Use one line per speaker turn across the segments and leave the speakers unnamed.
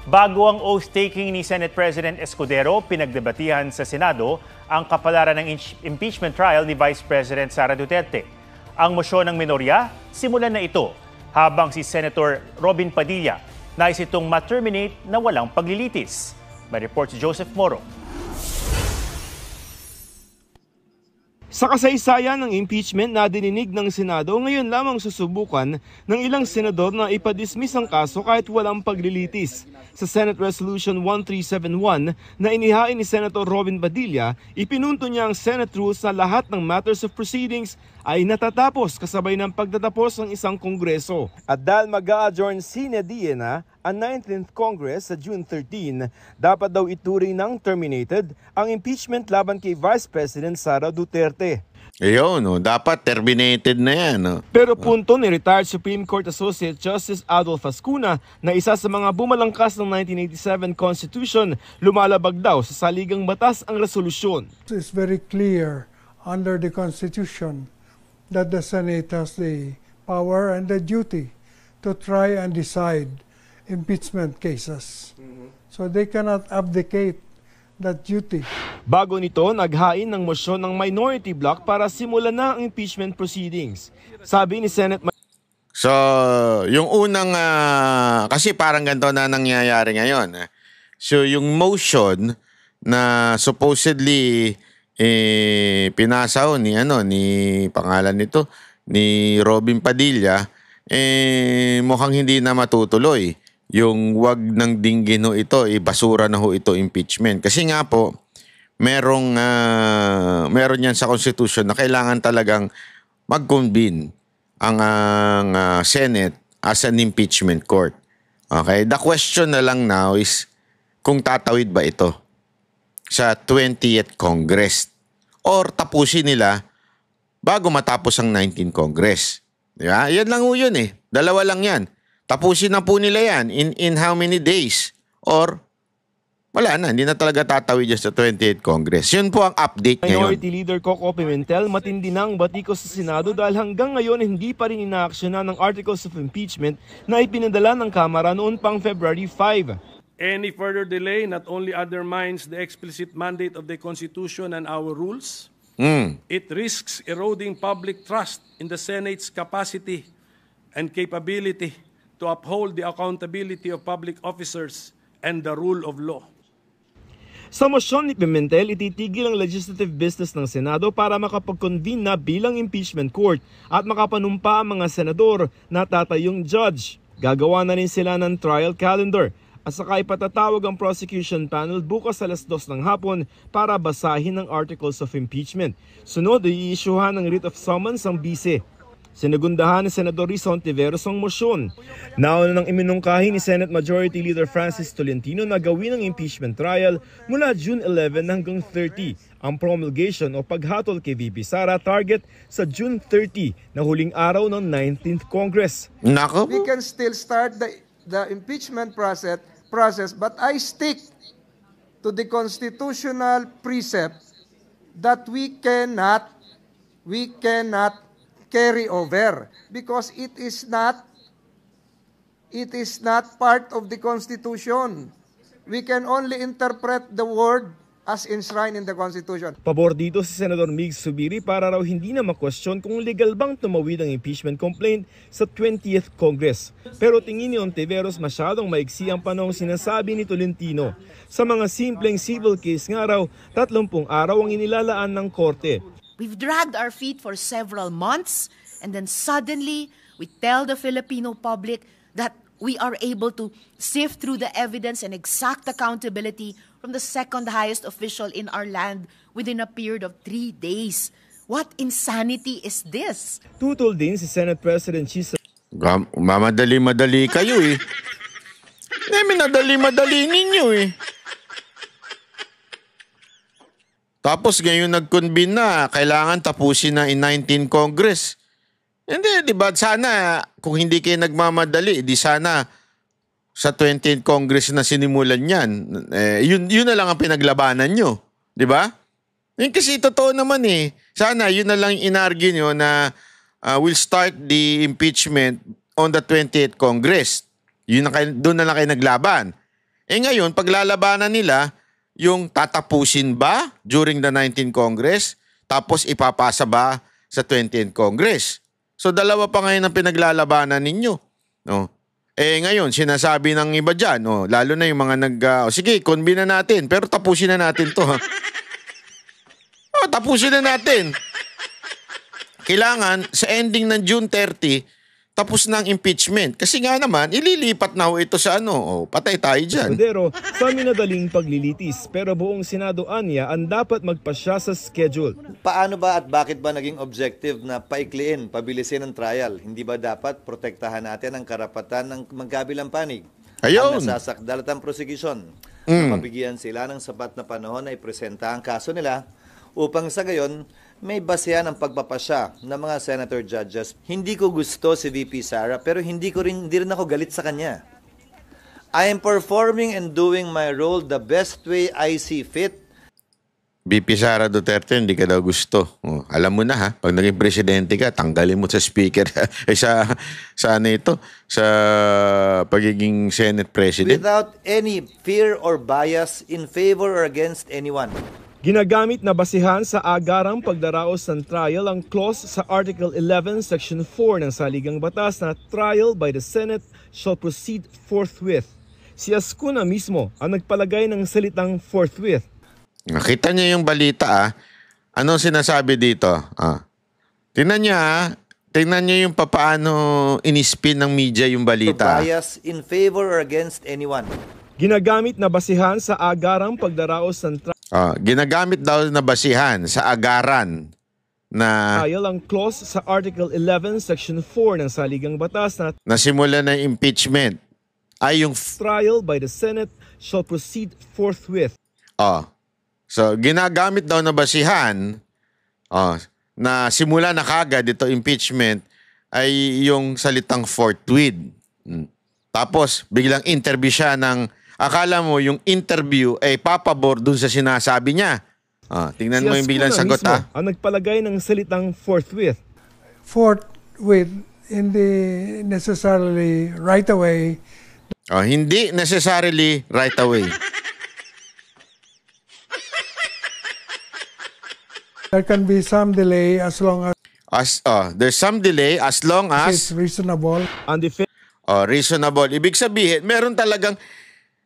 Bago ang oath-taking ni Senate President Escudero, pinagdebatihan sa Senado ang kapalaran ng impeachment trial ni Vice President Sara Duterte. Ang mosyon ng minorya, simulan na ito, habang si Senator Robin Padilla nais itong ma-terminate na walang paglilitis. May report si Joseph Moro.
Sa kasaysayan ng impeachment na dininig ng Senado, ngayon lamang susubukan ng ilang senador na ipadismiss ang kaso kahit walang paglilitis. Sa Senate Resolution 1371 na inihain ni Senator Robin Padilla, ipinunto niya ang Senate rules na lahat ng matters of proceedings ay natatapos kasabay ng pagtatapos ng isang kongreso. At dahil mag-a-adjourn sine die na ang 19th Congress sa June 13, dapat daw ituring ng terminated ang impeachment laban kay Vice President Sara Duterte.
Ayun, no, dapat terminated na yan. No?
Pero punto ni retired Supreme Court Associate Justice Adolfo Ascuna na isa sa mga bumalangkas ng 1987 Constitution, lumalabag daw sa saligang batas ang resolusyon.
It's very clear under the Constitution that the Senate has the power and the duty to try and decide impeachment cases. So they cannot abdicate that duty.
Bago nito, naghain ng mosyon ng minority bloc para simulan na ang impeachment proceedings. Sabi ni Senate
So, yung unang, kasi parang ganito na nangyayari ngayon. So, yung motion na supposedly pinasaw ni pangalan nito, ni Robin Padilla, mukhang hindi na matutuloy. Yung wag ng dinggin ho ito, basura na ho ito impeachment. Kasi nga po, meron yan sa Constitution na kailangan talagang mag-convene ang Senate as an impeachment court. Okay? The question na lang now is kung tatawid ba ito sa 20th Congress or tapusin nila bago matapos ang 19th Congress. Diba? Yan lang ho yun eh. Dalawa lang yan. Tapusin na po nila yan in how many days? Or wala na, hindi na talaga tatawid dyan sa 28th Congress. Yun po ang update ngayon.
Minority Leader Coco Pimentel matindi ng batikos sa Senado dahil hanggang ngayon hindi pa rin inaaksyonan ng Articles of Impeachment na ipinadala ng Kamara noon pang February 5.
Any further delay not only undermines the explicit mandate of the Constitution and our rules, it risks eroding public trust in the Senate's capacity and capability to uphold the accountability of public officers and the rule of law.
Sa mosyon ni Pimentel, ititigil ang legislative business ng Senado para makapag-convene na bilang impeachment court at makapanumpa ang mga senador na tatayong judge. Gagawa na rin sila ng trial calendar at saka ipatatawag ang prosecution panel bukas alas 2 ng hapon para basahin ang articles of impeachment. Sunod, i-issuehan ng writ of summons ang bise. Sinagundahan ni Senador Risa Hontiveros ang mosyon. Nauna nang iminungkahi ni Senate Majority Leader Francis Tolentino na gawin ang impeachment trial mula June 11 hanggang 30. Ang promulgation o paghatol kay VP Sara target sa June 30 na huling araw ng 19th Congress.
Nako.
We can still start the impeachment process, but I stick to the constitutional precept that we cannot carry over because it is not part of the Constitution. We can only interpret the word as enshrined in the Constitution.
Pabor dito si Senador Mig Zubiri para raw hindi na makwestiyon kung legal bang tumawid ang impeachment complaint sa 20th Congress. Pero tingin ni Hontiveros masyadong maigsi ang panahong sinasabi ni Tolentino. Sa mga simpleng civil case nga raw, 30 araw ang inilalaan ng korte.
We've dragged our feet for several months, and then suddenly we tell the Filipino public that we are able to sift through the evidence and exact accountability from the second highest official in our land within a period of 3 days. What insanity is this?
Tutol din si Senate President Chisa.
Mamadali-madali kayo eh. Minadali-madali ninyo eh. Tapos ngayon nag-convene na, kailangan tapusin na in 19 Congress. Hindi, di ba? Sana, kung hindi kayo nagmamadali, di sana sa 20th Congress na sinimulan yan. Yun na lang ang pinaglabanan nyo. Di ba? Kasi totoo naman eh. Sana yun na lang inargue nyo na we'll start the impeachment on the 20th Congress. Doon na lang kayo naglaban. Ngayon, paglalabanan nila, yung tatapusin ba during the 19th Congress, tapos ipapasa ba sa 20th Congress? So dalawa pa ngayon ang pinaglalabanan ninyo. No? Ngayon, sinasabi ng iba dyan, lalo na yung mga sige, convene na natin, pero tapusin na natin to. Ha? Tapusin na natin. Kailangan, sa ending ng June 30, tapos na ang impeachment. Kasi nga naman, ililipat na ito sa patay tayo dyan.
Escudero sa minadaling paglilitis, pero buong Senado anya ang dapat magpasya sa schedule.
Paano ba at bakit ba naging objective na paikliin, pabilisin ang trial? Hindi ba dapat protektahan natin ang karapatan ng magkabilang panig?
Ayun.
Ang nasasakdal at ang prosecution. Na mabigyan sila ng sapat na panahon na ipresenta ang kaso nila upang sa gayon may basehan ang pagpapasya ng mga senator judges. Hindi ko gusto si VP Sara pero hindi rin ako galit sa kanya. I am performing and doing my role the best way I see fit.
VP Sara Duterte, hindi ka daw gusto. Alam mo na ha, pag naging presidente ka, tanggalin mo sa speaker, sa pagiging Senate President.
Without any fear or bias in favor or against anyone.
Ginagamit na basihan sa agarang pagdaraos ng trial ang clause sa Article 11, Section 4 ng Saligang Batas na trial by the Senate shall proceed forthwith. Si Ascuna mismo ang nagpalagay ng salitang forthwith.
Nakita niya yung balita Anong sinasabi dito? Tingnan niya yung papaano inispin ng media yung balita.
Bias in favor or against anyone.
Ginagamit na basihan sa agarang pagdaraos ng
Ginagamit daw na basihan sa agaran na
trial ang clause sa Article 11, Section 4 ng Saligang Batas na
nasimula na impeachment ay yung
trial by the Senate shall proceed forthwith.
So ginagamit daw na basihan na simula na kagad ito impeachment ay yung salitang forthwith. Tapos biglang interview siya ng akala mo yung interview ay papabor dun sa sinasabi niya. Tingnan mo yung biglang sagot
ang nagpalagay ng salitang forthwith.
Forthwith, hindi necessarily right away.
Hindi necessarily right away.
There can be some delay as long as
there's some delay as long as
it's reasonable.
Ang
reasonable. Ibig sabihin, meron talagang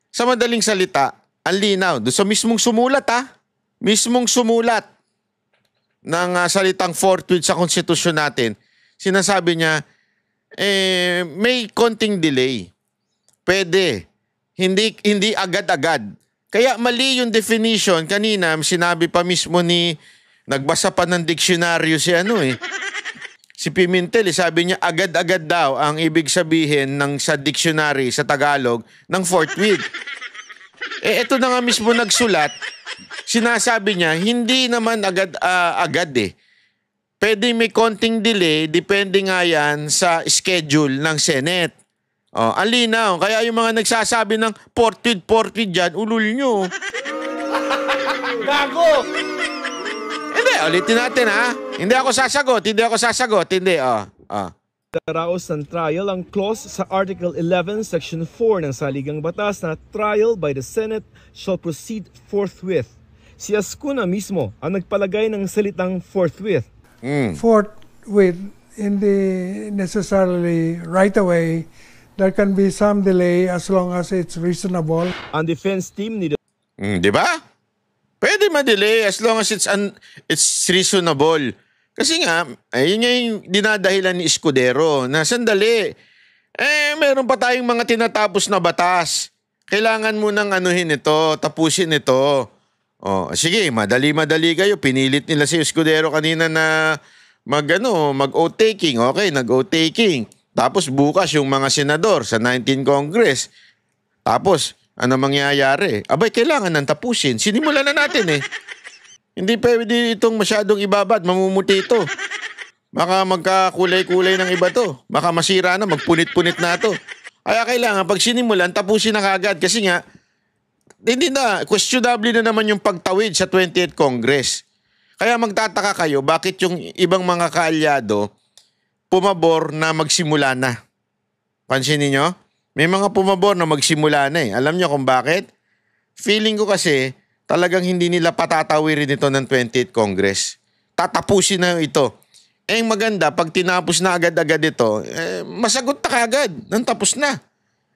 sa madaling salita, ang linaw. Doon sa mismong sumulat mismong sumulat ng salitang forthwith sa konstitusyon natin, sinasabi niya, may konting delay. Pwede. Hindi agad-agad. Kaya mali yung definition. Kanina, sinabi pa mismo nagbasa pa ng diksyonaryo si Pimentel, sabi niya agad-agad daw ang ibig sabihin sa dictionary sa Tagalog ng forthwith. Ito na nga mismo nagsulat, sinasabi niya hindi naman agad Pwede may konting delay, depende nga yan sa schedule ng Senate. Ang linaw. Kaya yung mga nagsasabi ng forthwith dyan, ulul nyo. Gago! Hindi, ulitin natin Hindi ako sasagot.
Daraos ng trial ang clause sa Article 11, Section 4 ng Saligang Batas na trial by the Senate shall proceed forthwith. Si Ascuna mismo ang nagpalagay ng salitang forthwith.
Forthwith, hindi necessarily right away. There can be some delay as long as it's reasonable.
Ang defense team ni
di ba? Pwede ma-delay as long as it's reasonable. Kasi nga, yun nga yung dinadahilan ni Escudero na sandali, meron pa tayong mga tinatapos na batas. Kailangan mo nang tapusin ito. Sige, madali kayo. Pinilit nila si Escudero kanina na mag-oath-taking. Okay, nag-oath-taking. Tapos bukas yung mga senador sa 19th Congress. Tapos, ano mangyayari? Abay, kailangan nang tapusin. Sinimulan na natin Hindi pwede itong masyadong ibabad. Mamumuti ito. Baka magkakulay-kulay ng iba to. Baka masira na, magpunit-punit na to. Kaya kailangan, pag sinimulan, tapusin na kagad. Kasi nga, hindi na, questionable na naman yung pagtawid sa 20th Congress. Kaya magtataka kayo, bakit yung ibang mga kaalyado pumabor na magsimula na? Pansin niyo? May mga pumabor na magsimula na eh. Alam niyo kung bakit? Feeling ko kasi talagang hindi nila patatawirin ito ng 20th Congress. Tatapusin na ito. Eh maganda, pag tinapos na agad-agad ito, masagot na kagad. Nang tapos na.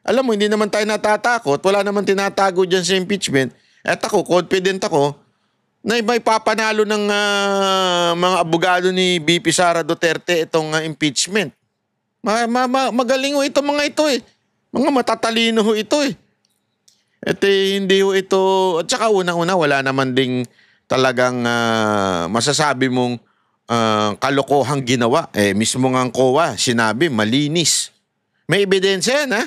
Alam mo, hindi naman tayo natatakot. Wala naman tinatago dyan sa impeachment. At ako, confident ako, na may papanalo ng mga abogado ni VP Sara Duterte itong impeachment. Magaling ho ito mga ito eh. Mga matatalino ho ito eh. At hindi ho ito, at saka unang-una wala naman ding talagang masasabi mong kalokohang ginawa. Mismo nga ang COA, sinabi, malinis. May ebidensya yan ha.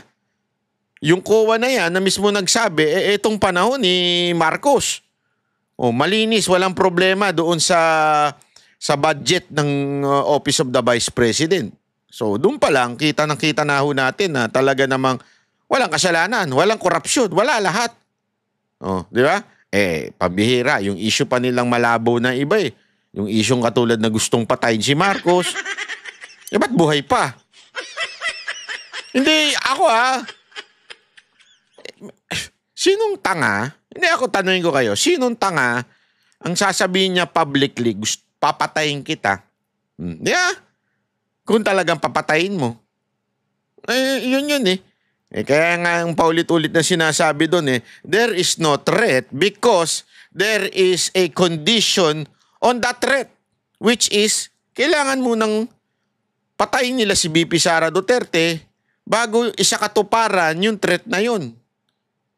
Yung COA na yan na mismo nagsabi, itong panahon ni Marcos. Malinis, walang problema doon sa budget ng Office of the Vice President. So doon pa lang, kita na ho natin na talaga namang walang kasalanan, walang korupsyon, wala lahat. Di ba? Pabihira, yung issue pa nilang malabo na iba eh. Yung issue katulad na gustong patayin si Marcos. Ba't buhay pa? Hindi, ako sinong tanga? Hindi ako tanungin ko kayo, sinong tanga ang sasabihin niya publicly, papatayin kita? Yeah. Kung talagang papatayin mo. Yun eh. Kaya nga ang paulit-ulit na sinasabi doon there is no threat because there is a condition on that threat. Which is, kailangan munang patayin nila si VP Sara Duterte bago isakatuparan yung threat na yun.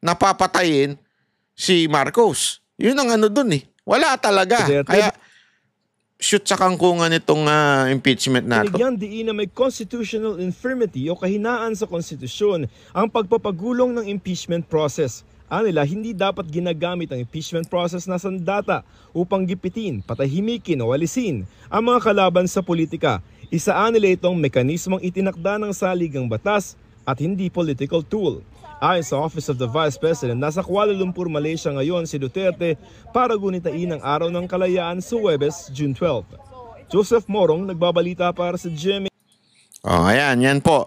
Napapatayin si Marcos. Yun ang doon eh. Wala talaga. Kaya shoot sa kangkungan itong impeachment na ito.
Binigyan diin na may constitutional infirmity o kahinaan sa konstitusyon ang pagpapagulong ng impeachment process. Anila, hindi dapat ginagamit ang impeachment process na sandata upang gipitin, patahimikin o alisin ang mga kalaban sa politika. Isaan nila itong mekanismong itinakda ng saligang batas at hindi political tool. Ayon sa Office of the Vice President, nasa Kuala Lumpur, Malaysia ngayon si Duterte para gunitain ang Araw ng Kalayaan sa Huwebes, June 12. Joseph Morong, nagbabalita para sa GMA.
Ayan, yan po.